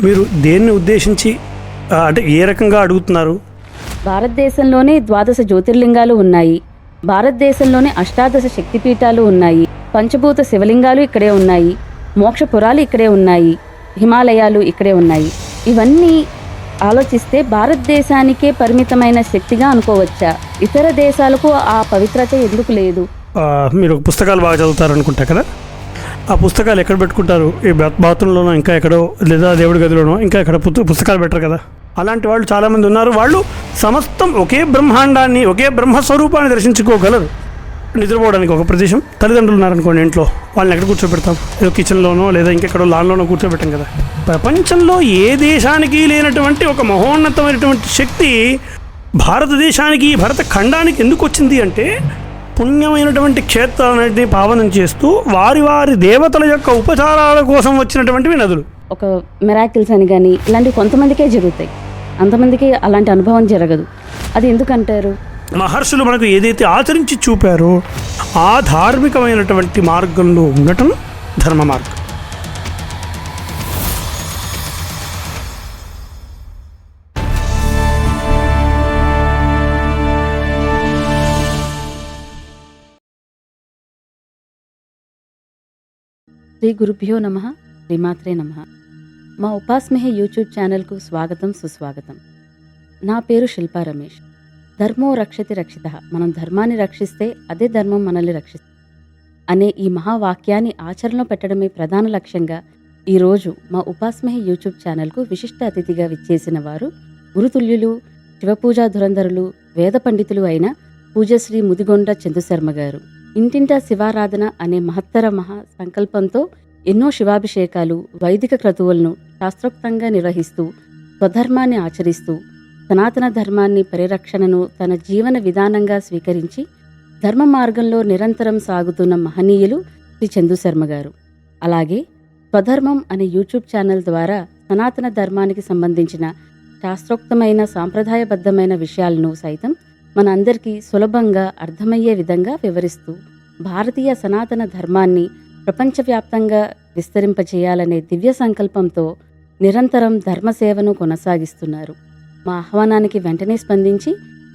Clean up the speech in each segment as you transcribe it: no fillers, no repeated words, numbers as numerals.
మీరు దేన్ని ఉద్దేశించి అంటే ఏ రకంగా అడుగుతున్నారు? భారతదేశంలోనే 12 జ్యోతిర్లింగాలు ఉన్నాయి. భారతదేశంలోనే 18 శక్తిపీఠాలు ఉన్నాయి. పంచభూత శివలింగాలు ఇక్కడే ఉన్నాయి. మోక్షపురాలు ఇక్కడే ఉన్నాయి. హిమాలయాలు ఇక్కడే ఉన్నాయి. ఇవన్నీ ఆలోచిస్తే భారతదేశానికే పరిమితమైన శక్తిగా అనుకోవచ్చా? ఇతర దేశాలకు ఆ పవిత్రత ఎందుకు లేదు? మీరు పుస్తకాలు బాగా చదువుతారు అనుకుంటా కదా, ఆ పుస్తకాలు ఎక్కడ పెట్టుకుంటారు? ఈ బాత్రూంలోనో, ఇంకా ఎక్కడో, లేదా దేవుడి గదిలోనో, ఇంకా ఎక్కడ పుస్తకాలు పెట్టరు కదా. అలాంటి వాళ్ళు చాలామంది ఉన్నారు. వాళ్ళు సమస్తం ఒకే బ్రహ్మాండాన్ని, ఒకే బ్రహ్మస్వరూపాన్ని దర్శించుకోగలరు. నిద్రపోవడానికి ఒక ప్రదేశం, తల్లిదండ్రులు ఉన్నారనుకోండి ఇంట్లో, వాళ్ళని ఎక్కడ కూర్చోబెడతాం? ఏదో కిచెన్లోనో లేదా ఇంకెక్కడో లాన్లోనో కూర్చోబెట్టాం కదా. ప్రపంచంలో ఏ దేశానికి లేనటువంటి ఒక మహోన్నతమైనటువంటి శక్తి భారతదేశానికి, భరత ఖండానికి ఎందుకు వచ్చింది అంటే, పుణ్యమైనటువంటి క్షేత్రాలన్నింటినీ పావనం చేస్తూ వారి వారి దేవతల యొక్క ఉపచారాల కోసం వచ్చినటువంటివి నదులు. ఒక మిరాకిల్స్ అని కానీ ఇలాంటివి కొంతమందికే జరుగుతాయి, అంతమందికి అలాంటి అనుభవం జరగదు. అది ఎందుకంటారు? మహర్షులు మనకు ఏదైతే ఆచరించి చూపారో ఆ ధార్మికమైనటువంటి మార్గంలో ఉండటం ధర్మ మార్గం. శ్రీ గురుభ్యో నమః, శ్రీమాత్రే నమః. మా ఉపాస్మహే యూట్యూబ్ ఛానల్కు స్వాగతం, సుస్వాగతం. నా పేరు శిల్పా రమేష్. ధర్మో రక్షతి రక్షితః, మనం ధర్మాన్ని రక్షిస్తే అదే ధర్మం మనల్ని రక్షిస్తుంది అనే ఈ మహావాక్యాన్ని ఆచరణలో పెట్టడమే ప్రధాన లక్ష్యంగా ఈరోజు మా ఉపాస్మహే యూట్యూబ్ ఛానల్కు విశిష్ట అతిథిగా విచ్చేసిన వారు గురుతుల్యులు, శివపూజా ధురంధరులు, వేద పండితులు అయిన పూజ్యశ్రీ ముదిగొండ చందుశర్మ గారు. ఇంటింటా శివారాధన అనే మహత్తర మహా సంకల్పంతో ఎన్నో శివాభిషేకాలు, వైదిక క్రతువులను శాస్త్రోక్తంగా నిర్వహిస్తూ స్వధర్మాన్ని ఆచరిస్తూ సనాతన ధర్మాన్ని పరిరక్షణను తన జీవన విధానంగా స్వీకరించి ధర్మ మార్గంలో నిరంతరం సాగుతున్న మహనీయులు శ్రీ చందుశర్మ గారు. అలాగే స్వధర్మం అనే యూట్యూబ్ ఛానల్ ద్వారా సనాతన ధర్మానికి సంబంధించిన శాస్త్రోక్తమైన సాంప్రదాయబద్ధమైన విషయాలను సైతం మన అందరికీ సులభంగా అర్థమయ్యే విధంగా వివరిస్తూ భారతీయ సనాతన ధర్మాన్ని ప్రపంచవ్యాప్తంగా విస్తరింపచేయాలనే దివ్య సంకల్పంతో నిరంతరం ధర్మసేవను కొనసాగిస్తున్నారు. మా ఆహ్వానానికి వెంటనే స్పందించి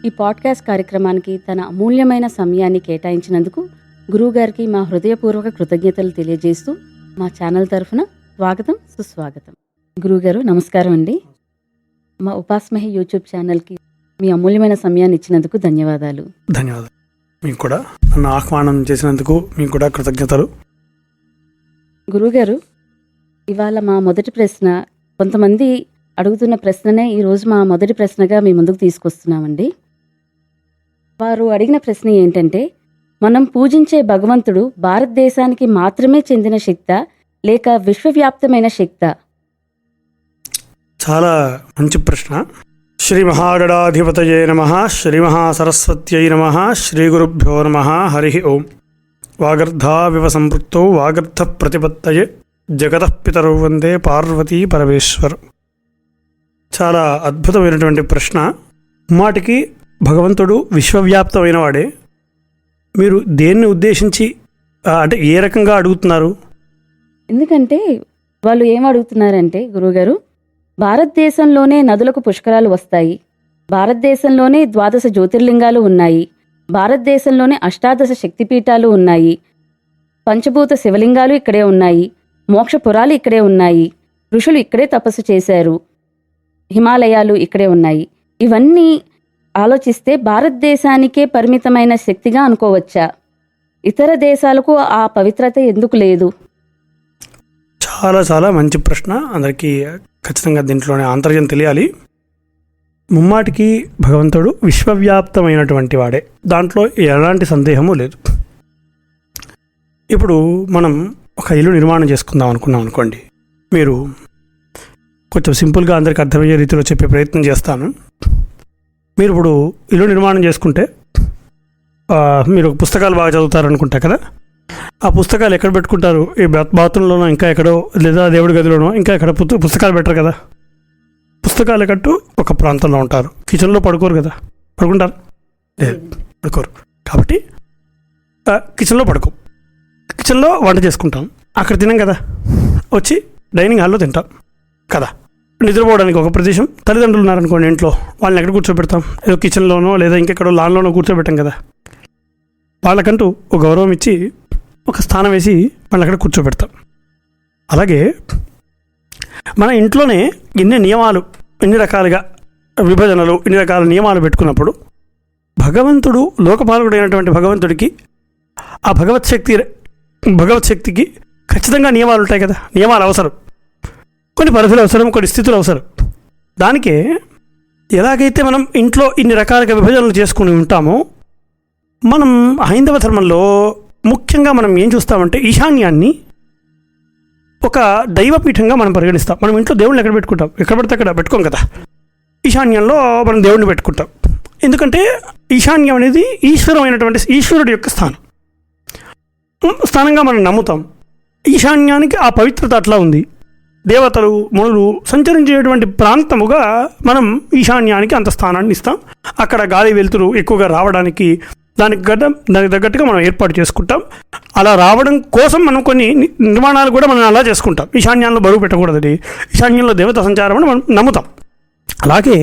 ఈ పాడ్కాస్ట్ కార్యక్రమానికి తన అమూల్యమైన సమయాన్ని కేటాయించినందుకు గురువుగారికి మా హృదయపూర్వక కృతజ్ఞతలు తెలియజేస్తూ మా ఛానల్ తరఫున స్వాగతం, సుస్వాగతం. గురువుగారు నమస్కారం అండి. మా ఉపాస్మహే యూట్యూబ్ ఛానల్కి మీ అమూల్యమైన సమయాన్ని ఇచ్చినందుకు ధన్యవాదాలు. ధన్యవాదాలు. మీకు కూడా నన్ను ఆహ్వానం చేసినందుకు మీకు కూడా కృతజ్ఞతలు. గురువుగారు, ఇవాళ మా మొదటి ప్రశ్న కొంతమంది అడుగుతున్న ప్రశ్ననే ఈరోజు మా మొదటి ప్రశ్నగా మీ ముందుకు తీసుకొస్తున్నామండి. వారు అడిగిన ప్రశ్న ఏంటంటే, మనం పూజించే భగవంతుడు భారతదేశానికి మాత్రమే చెందిన శక్తా లేక విశ్వవ్యాప్తమైన శక్తా? చాలా మంచి ప్రశ్న. శ్రీ మహాగణాధిపతయే నమః, శ్రీ మహాసరస్వత్యై నమః, శ్రీ గురుభ్యో నమః. హరి ఓం. వాగర్ధావివ సంపృక్తౌ వాగర్ధ ప్రతిపత్తయే జగతః పితరౌ వందే పార్వతీ పరమేశ్వర్. చాలా అద్భుతమైనటువంటి ప్రశ్న. మాటికి భగవంతుడు విశ్వవ్యాప్తమైన వాడే. మీరు దేన్ని ఉద్దేశించి అంటే ఏ రకంగా అడుగుతున్నారు? ఎందుకంటే వాళ్ళు ఏం అడుగుతున్నారంటే, గురువుగారు, భారతదేశంలోనే నదులకు పుష్కరాలు వస్తాయి. భారతదేశంలోనే 12 జ్యోతిర్లింగాలు ఉన్నాయి. భారతదేశంలోనే 18 శక్తిపీఠాలు ఉన్నాయి. పంచభూత శివలింగాలు ఇక్కడే ఉన్నాయి. మోక్షపురాలు ఇక్కడే ఉన్నాయి. ఋషులు ఇక్కడే తపస్సు చేశారు. హిమాలయాలు ఇక్కడే ఉన్నాయి. ఇవన్నీ ఆలోచిస్తే భారతదేశానికే పరిమితమైన శక్తిగా అనుకోవచ్చా? ఇతర దేశాలకు ఆ పవిత్రత ఎందుకు లేదు? చాలా చాలా మంచి ప్రశ్న. అందరికీ ఖచ్చితంగా దీంట్లోనే ఆంతర్యం తెలియాలి. ముమ్మాటికి భగవంతుడు విశ్వవ్యాప్తమైనటువంటి వాడే, దాంట్లో ఎలాంటి సందేహము లేదు. ఇప్పుడు మనం ఒక ఇల్లు నిర్మాణం చేసుకుందాం అనుకున్నాం అనుకోండి. మీరు కొంచెం సింపుల్గా అందరికి అర్థమయ్యే రీతిలో చెప్పే ప్రయత్నం చేస్తాను. మీరు ఇప్పుడు ఇల్లు నిర్మాణం చేసుకుంటే మీరు పుస్తకాలు బాగా చదువుతారు అనుకుంటా కదా, ఆ పుస్తకాలు ఎక్కడ పెట్టుకుంటారు? ఈ బాత్రూంలోనో, ఇంకా ఎక్కడో, లేదా దేవుడి గదిలోనో, ఇంకా ఎక్కడ పుస్తకాలు పెట్టరు కదా. పుస్తకాలు కట్టు ఒక ప్రాంతంలో ఉంటారు. కిచెన్లో పడుకోరు కదా. పడుకుంటారు? లేదు, పడుకోరు. కాబట్టి కిచెన్లో పడుకో. కిచెన్లో వంట చేసుకుంటాం, అక్కడ తినాం కదా. వచ్చి డైనింగ్ హాల్లో తింటాం కదా. నిద్రపోవడానికి ఒక ప్రదేశం, తల్లిదండ్రులు ఉన్నారనుకోండి ఇంట్లో, వాళ్ళని ఎక్కడ కూర్చోబెడతాం? ఏదో కిచెన్లోనో లేదా ఇంకెక్కడో లాన్లోనో కూర్చోబెట్టాం కదా. వాళ్ళకంటూ ఒక గౌరవం ఇచ్చి ఒక స్థానం వేసి వాళ్ళని అక్కడ కూర్చోబెడతాం. అలాగే మన ఇంట్లోనే ఇన్ని నియమాలు, ఇన్ని రకాలుగా విభజనలు, ఇన్ని రకాల నియమాలు పెట్టుకున్నప్పుడు భగవంతుడు, లోకపాలకుడైనటువంటి భగవంతుడికి, ఆ భగవత్ శక్తికి ఖచ్చితంగా నియమాలు ఉంటాయి కదా. నియమాలు అవసరం, కొన్ని పరిధులు అవసరం, కొన్ని స్థితులు అవసరం. దానికే ఎలాగైతే మనం ఇంట్లో ఇన్ని రకాలుగా విభజనలు చేసుకుని ఉంటామో, మనం హైందవ ధర్మంలో ముఖ్యంగా మనం ఏం చూస్తామంటే ఈశాన్యాన్ని ఒక దైవపీఠంగా మనం పరిగణిస్తాం. మనం ఇంట్లో దేవుడిని ఎక్కడ పెట్టుకుంటాం? ఎక్కడ పడితే అక్కడ పెట్టుకోం కదా. ఈశాన్యంలో మనం దేవుడిని పెట్టుకుంటాం. ఎందుకంటే ఈశాన్యం అనేది ఈశ్వరుడి యొక్క స్థానంగా మనం నమ్ముతాం. ఈశాన్యానికి ఆ పవిత్రత అట్లా ఉంది. దేవతలు, మునులు సంచరించేటువంటి ప్రాంతముగా మనం ఈశాన్యానికి అంత స్థానాన్ని ఇస్తాం. అక్కడ గాలి వెలుతురు ఎక్కువగా రావడానికి దానికి తగ్గట్టుగా మనం ఏర్పాటు చేసుకుంటాం. అలా రావడం కోసం మనం కొన్ని నిర్మాణాలు కూడా మనం అలా చేసుకుంటాం. ఈశాన్యంలో బరువు పెట్టకూడదని, ఈశాన్యంలో దేవత సంచారం అని మనం నమ్ముతాం. అలాగే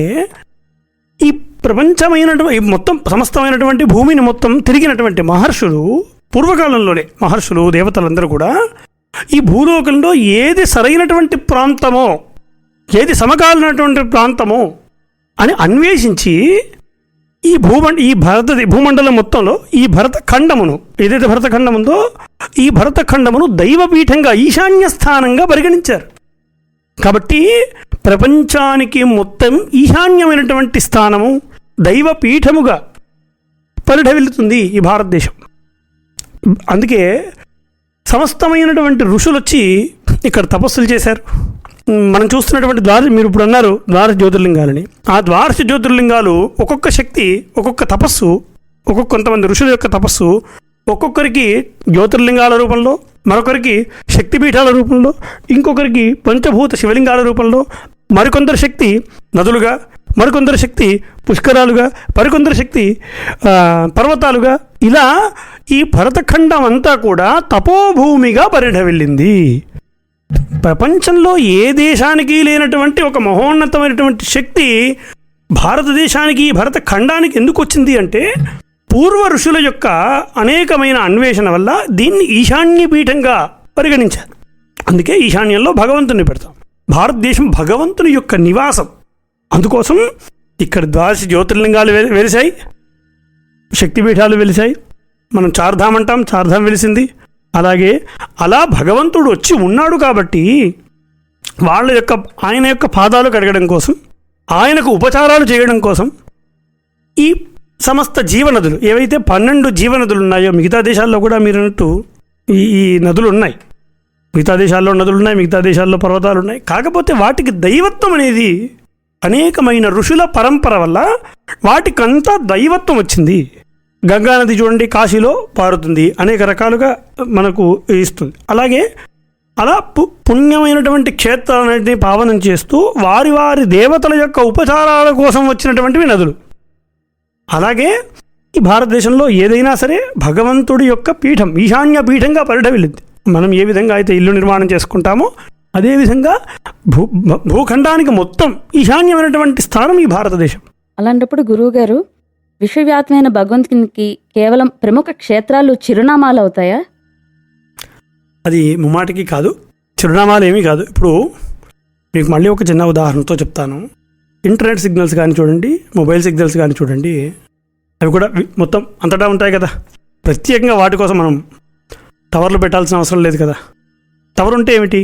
ఈ ప్రపంచమైనటువంటి మొత్తం సమస్తమైనటువంటి భూమిని మొత్తం తిరిగినటువంటి మహర్షులు, పూర్వకాలంలోనే మహర్షులు, దేవతలందరూ కూడా ఈ భూలోకంలో ఏది సరైనటువంటి ప్రాంతమో, ఏది సమకాలీనటువంటి ప్రాంతమో అని అన్వేషించి ఈ భూమండలం మొత్తంలో ఈ భరతఖండమును, ఏదైతే భరతఖండం ఉందో ఈ భరతఖండమును దైవపీఠంగా, ఈశాన్య స్థానంగా పరిగణించారు. కాబట్టి ప్రపంచానికి మొత్తం ఈశాన్యమైనటువంటి స్థానము దైవపీఠముగా పరిఢవిల్లుతుంది ఈ భారతదేశం. అందుకే సమస్తమైనటువంటి ఋషులు వచ్చి ఇక్కడ తపస్సులు చేశారు. మనం చూస్తున్నటువంటి మీరు ఇప్పుడు అన్నారు ద్వాదశ జ్యోతిర్లింగాలని. ఆ ద్వాదశ జ్యోతిర్లింగాలు ఒక్కొక్క శక్తి, ఒక్కొక్క తపస్సు, కొంతమంది ఋషుల యొక్క తపస్సు ఒక్కొక్కరికి జ్యోతిర్లింగాల రూపంలో, మరొకరికి శక్తిపీఠాల రూపంలో, ఇంకొకరికి పంచభూత శివలింగాల రూపంలో, మరికొందరు శక్తి నదులుగా, మరికొందరు శక్తి పుష్కరాలుగా, మరికొందరు శక్తి పర్వతాలుగా, ఇలా ఈ భరతఖండం అంతా కూడా తపోభూమిగా పరిఢవిల్లింది. ప్రపంచంలో ఏ దేశానికి లేనటువంటి ఒక మహోన్నతమైనటువంటి శక్తి భారతదేశానికి, భరతఖండానికి ఎందుకు వచ్చింది అంటే, పూర్వ ఋషుల యొక్క అనేకమైన అన్వేషణ వల్ల దీన్ని ఈశాన్య పీఠంగా పరిగణించారు. అందుకే ఈశాన్యంలో భగవంతుని పెడతాం. భారతదేశం భగవంతుని యొక్క నివాసం. అందుకోసం ఇక్కడ ద్వాదశ జ్యోతిర్లింగాలు వెలిశాయి, శక్తిపీఠాలు వెలిశాయి. మనం చార్ధామ్ అంటాం, చార్ధామ్ వెలిసింది. అలాగే అలా భగవంతుడు వచ్చి ఉన్నాడు కాబట్టి ఆయన యొక్క పాదాలు కడగడం కోసం, ఆయనకు ఉపచారాలు చేయడం కోసం ఈ సమస్త జీవనదులు, ఏవైతే 12 జీవనదులు ఉన్నాయో, మిగతా దేశాల్లో కూడా మీరు అన్నట్టు ఈ నదులు ఉన్నాయి. మిగతా దేశాల్లో నదులు ఉన్నాయి, మిగతా దేశాల్లో పర్వతాలు ఉన్నాయి. కాకపోతే వాటికి దైవత్వం అనేది అనేకమైన ఋషుల పరంపర వల్ల వాటికంతా దైవత్వం వచ్చింది. గంగానది చూడండి, కాశీలో పారుతుంది, అనేక రకాలుగా మనకు ఇస్తుంది. అలాగే అలా పుణ్యమైనటువంటి క్షేత్రాలన్నింటినీ పావనం చేస్తూ వారి వారి దేవతల యొక్క ఉపచారాల కోసం వచ్చినటువంటివి నదులు. అలాగే ఈ భారతదేశంలో ఏదైనా సరే భగవంతుడి యొక్క పీఠం, ఈశాన్య పీఠంగా పరిఢవిల్లింది. మనం ఏ విధంగా అయితే ఇల్లు నిర్మాణం చేసుకుంటామో అదేవిధంగా భూఖండానికి మొత్తం ఈశాన్యమైనటువంటి స్థానం ఈ భారతదేశం. అలాంటప్పుడు గురువుగారు, విశ్వవ్యాప్తమైన భగవంతునికి కేవలం ప్రముఖ క్షేత్రాలు చిరునామాలు అవుతాయా? అది ముమ్మాటికి కాదు, చిరునామాలు ఏమీ కాదు. ఇప్పుడు మీకు మళ్ళీ ఒక చిన్న ఉదాహరణతో చెప్తాను. ఇంటర్నెట్ సిగ్నల్స్ కానీ చూడండి, మొబైల్ సిగ్నల్స్ కానీ చూడండి, అవి కూడా మొత్తం అంతటా ఉంటాయి కదా. ప్రత్యేకంగా వాటి కోసం మనం టవర్లు పెట్టాల్సిన అవసరం లేదు కదా. టవర్ ఉంటే ఏమిటి,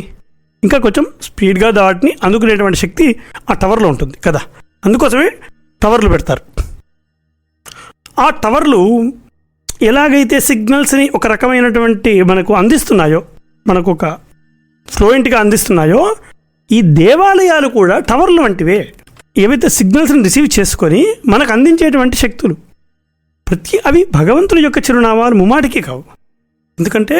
ఇంకా కొంచెం స్పీడ్గా వాటిని అందుకునేటువంటి శక్తి ఆ టవర్లో ఉంటుంది కదా. అందుకోసమే టవర్లు పెడతారు. ఆ టవర్లు ఎలాగైతే సిగ్నల్స్ని ఒక రకమైనటువంటి మనకు అందిస్తున్నాయో, మనకు ఒక ఫ్లూయెంట్గా అందిస్తున్నాయో, ఈ దేవాలయాలు కూడా టవర్లు వంటివే. ఏవైతే సిగ్నల్స్ని రిసీవ్ చేసుకొని మనకు అందించేటువంటి శక్తులు, అవి భగవంతుని యొక్క చిరునామాలు ముమ్మాటికి కావు. ఎందుకంటే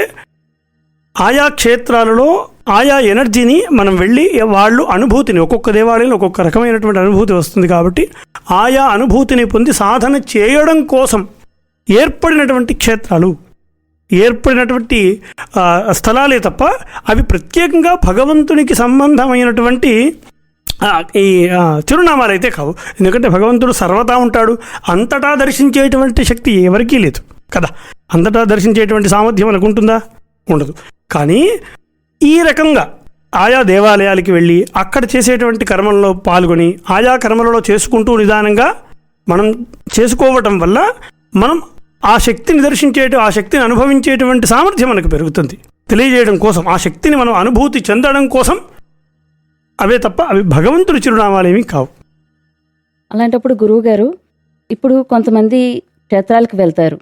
ఆయా క్షేత్రాలలో ఆయా ఎనర్జీని మనం వెళ్ళి వాళ్ళు అనుభూతిని, ఒక్కొక్క దేవాలయంలో ఒక్కొక్క రకమైనటువంటి అనుభూతి వస్తుంది కాబట్టి ఆయా అనుభూతిని పొంది సాధన చేయడం కోసం ఏర్పడినటువంటి క్షేత్రాలు, ఏర్పడినటువంటి స్థలాలే తప్ప అవి ప్రత్యేకంగా భగవంతునికి సంబంధమైనటువంటి ఈ చిరునామాలు అయితే కావు. ఎందుకంటే భగవంతుడు సర్వతా ఉంటాడు. అంతటా దర్శించేటువంటి శక్తి ఎవరికీ లేదు కదా. అంతటా దర్శించేటువంటి సామర్థ్యం మనకు ఉంటుందా? ఉండదు. కానీ ఈ రకంగా ఆయా దేవాలయాలకి వెళ్ళి అక్కడ చేసేటువంటి కర్మల్లో పాల్గొని ఆయా కర్మలలో చేసుకుంటూ నిదానంగా మనం చేసుకోవటం వల్ల మనం ఆ శక్తిని ఆ శక్తిని అనుభవించేటువంటి సామర్థ్యం మనకు పెరుగుతుంది. తెలియజేయడం కోసం, ఆ శక్తిని మనం అనుభూతి చెందడం కోసం అవే తప్ప అవి భగవంతుడి చిరునామాలేమీ కావు. అలాంటప్పుడు గురువుగారు, ఇప్పుడు కొంతమంది క్షేత్రాలకు వెళ్తారు.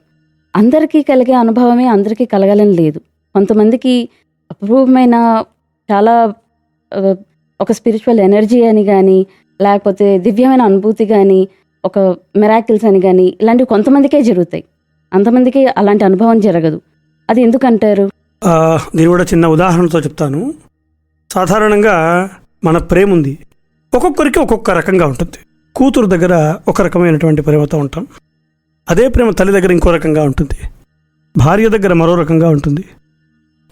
అందరికీ కలిగే అనుభవమే అందరికీ కలగాలని లేదు. కొంతమందికి అపూర్వమైన చాలా ఒక స్పిరిచువల్ ఎనర్జీ అని కానీ, లేకపోతే దివ్యమైన అనుభూతి కానీ, ఒక మిరాకిల్స్ అని కానీ, ఇలాంటివి కొంతమందికే జరుగుతాయి. అంతమందికి అలాంటి అనుభవం జరగదు. అది ఎందుకంటారు? దీని కూడా చిన్న ఉదాహరణతో చెప్తాను. సాధారణంగా మన ప్రేమ ఉంది, ఒక్కొక్కరికి ఒక్కొక్క రకంగా ఉంటుంది. కూతురు దగ్గర ఒక రకమైనటువంటి ప్రేమతో ఉంటాం. అదే ప్రేమ తల్లి దగ్గర ఇంకో రకంగా ఉంటుంది. భార్య దగ్గర మరో రకంగా ఉంటుంది.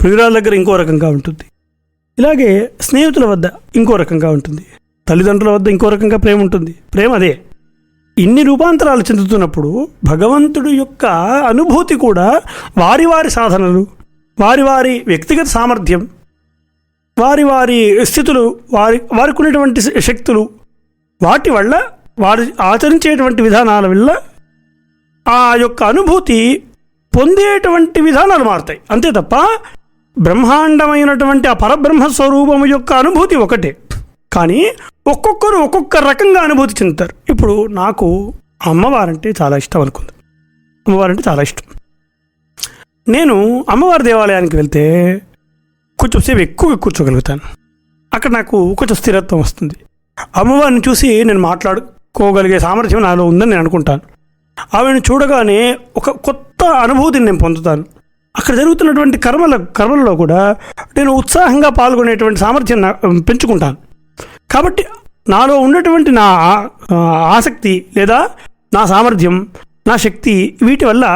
ప్రియురాల దగ్గర ఇంకో రకంగా ఉంటుంది. ఇలాగే స్నేహితుల వద్ద ఇంకో రకంగా ఉంటుంది. తల్లిదండ్రుల వద్ద ఇంకో రకంగా ప్రేమ ఉంటుంది. ప్రేమ అదే. ఇన్ని రూపాంతరాలు చెందుతున్నప్పుడు భగవంతుడి యొక్క అనుభూతి కూడా వారి వారి సాధనలు, వారి వారి వ్యక్తిగత సామర్థ్యం, వారి వారి స్థితులు, వారికి ఉన్నటువంటి శక్తులు, వాటి వల్ల వారు ఆచరించేటువంటి విధానాల వల్ల ఆ యొక్క అనుభూతి పొందేటువంటి విధానాలు మారుతాయి. అంతే తప్ప బ్రహ్మాండమైనటువంటి ఆ పరబ్రహ్మ స్వరూపము యొక్క అనుభూతి ఒకటే. కానీ ఒక్కొక్కరు ఒక్కొక్క రకంగా అనుభూతి చెందుతారు. ఇప్పుడు నాకు అమ్మవారంటే చాలా ఇష్టం అనుకుంది. అమ్మవారంటే చాలా ఇష్టం. నేను అమ్మవారి దేవాలయానికి వెళ్తే కొంచెంసేపు ఎక్కువగా కూర్చోగలుగుతాను. అక్కడ నాకు కొంచెం స్థిరత్వం వస్తుంది. అమ్మవారిని చూసి నేను మాట్లాడుకోగలిగే సామర్థ్యం నాలో ఉందని నేను అనుకుంటాను. ఆవిడని చూడగానే ఒక కొత్త అనుభూతిని నేను పొందుతాను. అక్కడ జరుగుతున్నటువంటి కర్మలలో కూడా నేను ఉత్సాహంగా పాల్గొనేటువంటి సామర్థ్యం పెంచుకుంటాను. కాబట్టి నాలో ఉన్నటువంటి నా ఆసక్తి లేదా నా సామర్థ్యం, నా శక్తి, వీటి వల్ల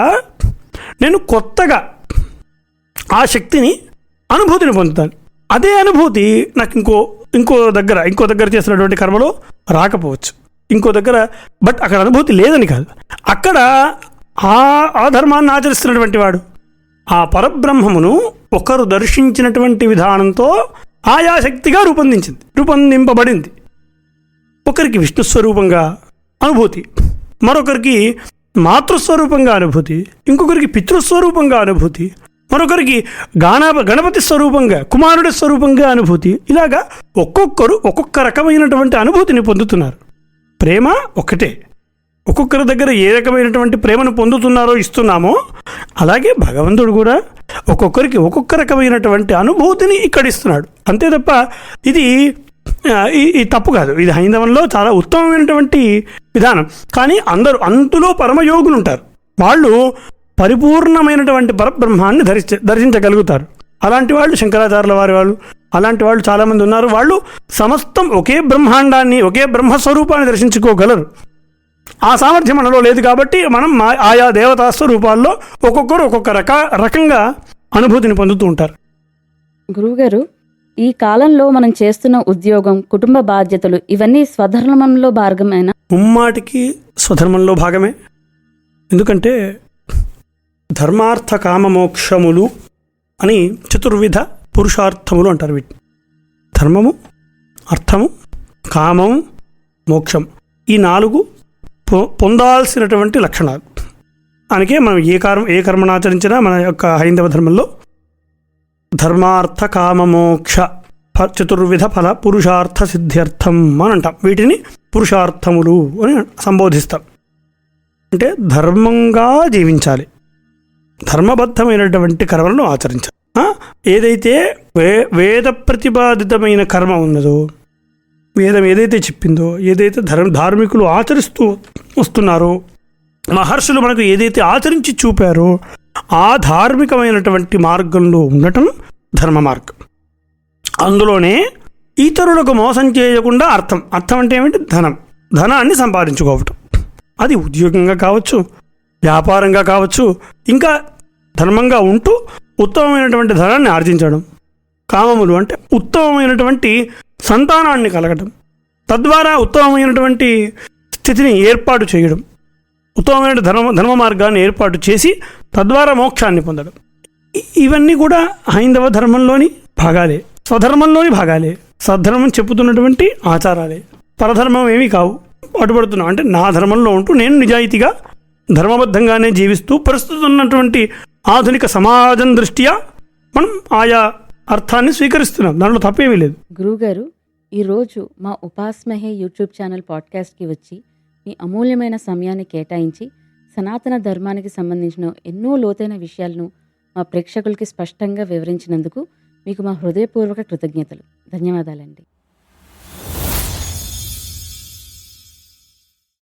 నేను కొత్తగా ఆ శక్తిని, అనుభూతిని పొందుతాను. అదే అనుభూతి నాకు ఇంకో దగ్గర చేసినటువంటి కర్మలో రాకపోవచ్చు. ఇంకో దగ్గర బట్ అక్కడ అనుభూతి లేదని కాదు. అక్కడ ఆ ధర్మాన్ని ఆచరిస్తున్నటువంటి వాడు, ఆ పరబ్రహ్మమును ఒకరు దర్శించినటువంటి విధానంతో ఆయా శక్తిగా రూపొందింపబడింది. ఒకరికి విష్ణుస్వరూపంగా అనుభూతి, మరొకరికి మాతృస్వరూపంగా అనుభూతి, ఇంకొకరికి పితృస్వరూపంగా అనుభూతి, మరొకరికి గణపతి స్వరూపంగా, కుమారుడి స్వరూపంగా అనుభూతి. ఇలాగా ఒక్కొక్కరు ఒక్కొక్క రకమైనటువంటి అనుభూతిని పొందుతున్నారు. ప్రేమ ఒకటే. ఒక్కొక్కరి దగ్గర ఏ రకమైనటువంటి ప్రేమను పొందుతున్నారో, ఇస్తున్నామో, అలాగే భగవంతుడు కూడా ఒక్కొక్కరికి ఒక్కొక్క రకమైనటువంటి అనుభూతిని ఇక్కడ ఇస్తున్నాడు. అంతే తప్ప ఇది తప్పు కాదు. ఇది హైందవంలో చాలా ఉత్తమమైనటువంటి విధానం. కానీ అందులో పరమయోగులు ఉంటారు. వాళ్ళు పరిపూర్ణమైనటువంటి పరబ్రహ్మాన్ని దర్శించగలుగుతారు. అలాంటి వాళ్ళు శంకరాచార్యుల వాళ్ళు, అలాంటి వాళ్ళు చాలామంది ఉన్నారు. వాళ్ళు సమస్తం ఒకే బ్రహ్మాండాన్ని, ఒకే బ్రహ్మస్వరూపాన్ని దర్శించుకోగలరు. ఆ సామర్థ్యం మనలో లేదు కాబట్టి మనం ఆయా దేవతా స్వరూపాల్లో ఒక్కొక్కరు ఒక్కొక్క రకంగా అనుభూతిని పొందుతూ ఉంటారు. గురువుగారు, ఈ కాలంలో మనం చేస్తున్న ఉద్యోగం, కుటుంబ బాధ్యతలు, ఇవన్నీ స్వధర్మంలో భాగమేనా? ముమ్మాటికి స్వధర్మంలో భాగమే. ఎందుకంటే ధర్మార్థ కామ మోక్షములు అని చతుర్విధ పురుషార్థములు అంటారు వీటిని. ధర్మము, అర్థము, కామము, మోక్షం, ఈ 4 పొందాల్సినటువంటి లక్షణాలు. అందుకే మనం ఏ కర్మను ఆచరించినా మన యొక్క హైందవ ధర్మంలో ధర్మార్థ కామ మోక్ష చతుర్విధ ఫల పురుషార్థ సిద్ధ్యర్థం అని అంటాం. వీటిని పురుషార్థములు అని సంబోధిస్తాం. అంటే ధర్మంగా జీవించాలి, ధర్మబద్ధమైనటువంటి కర్మలను ఆచరించాలి. ఏదైతే వేద ప్రతిపాదితమైన కర్మ ఉన్నదో, వేదం ఏదైతే చెప్పిందో, ఏదైతే ధార్మికులు ఆచరిస్తూ వస్తున్నారో, మహర్షులు మనకు ఏదైతే ఆచరించి చూపారో, ఆ ధార్మికమైనటువంటి మార్గంలో ఉండటం ధర్మ మార్గం. అందులోనే ఇతరులకు మోసం చేయకుండా అర్థం అంటే ఏమిటి? ధనాన్ని సంపాదించుకోవటం. అది ఉద్యోగంగా కావచ్చు, వ్యాపారంగా కావచ్చు, ఇంకా ధర్మంగా ఉంటూ ఉత్తమమైనటువంటి ధనాన్ని ఆర్జించడం. కామములు అంటే ఉత్తమమైనటువంటి సంతానాన్ని కలగటం. తద్వారా ఉత్తమమైనటువంటి స్థితిని ఏర్పాటు చేయడం, ఉత్తమమైన ధర్మ మార్గాన్ని ఏర్పాటు చేసి తద్వారా మోక్షాన్ని పొందడం, ఇవన్నీ కూడా హైందవ ధర్మంలోని భాగాలే, స్వధర్మంలోని భాగాలే, సద్ధర్మం చెప్పుతున్నటువంటి ఆచారాలే, పరధర్మం ఏమీ కావు. అడ్డుపడుతున్నాం అంటే నా ధర్మంలో ఉంటూ నేను నిజాయితీగా ధర్మబద్ధంగానే జీవిస్తూ ప్రస్తుతం ఉన్నటువంటి ఆధునిక సమాజం దృష్ట్యా మనం ఆయా అర్థాన్ని స్వీకరిస్తున్నాం, దాంట్లో తప్పేమీ లేదు. గురువుగారు, ఈరోజు మా ఉపాస్మహే యూట్యూబ్ ఛానల్ పాడ్కాస్ట్కి వచ్చి మీ అమూల్యమైన సమయాన్ని కేటాయించి సనాతన ధర్మానికి సంబంధించిన ఎన్నో లోతైన విషయాలను మా ప్రేక్షకులకి స్పష్టంగా వివరించినందుకు మీకు మా హృదయపూర్వక కృతజ్ఞతలు. ధన్యవాదాలండి.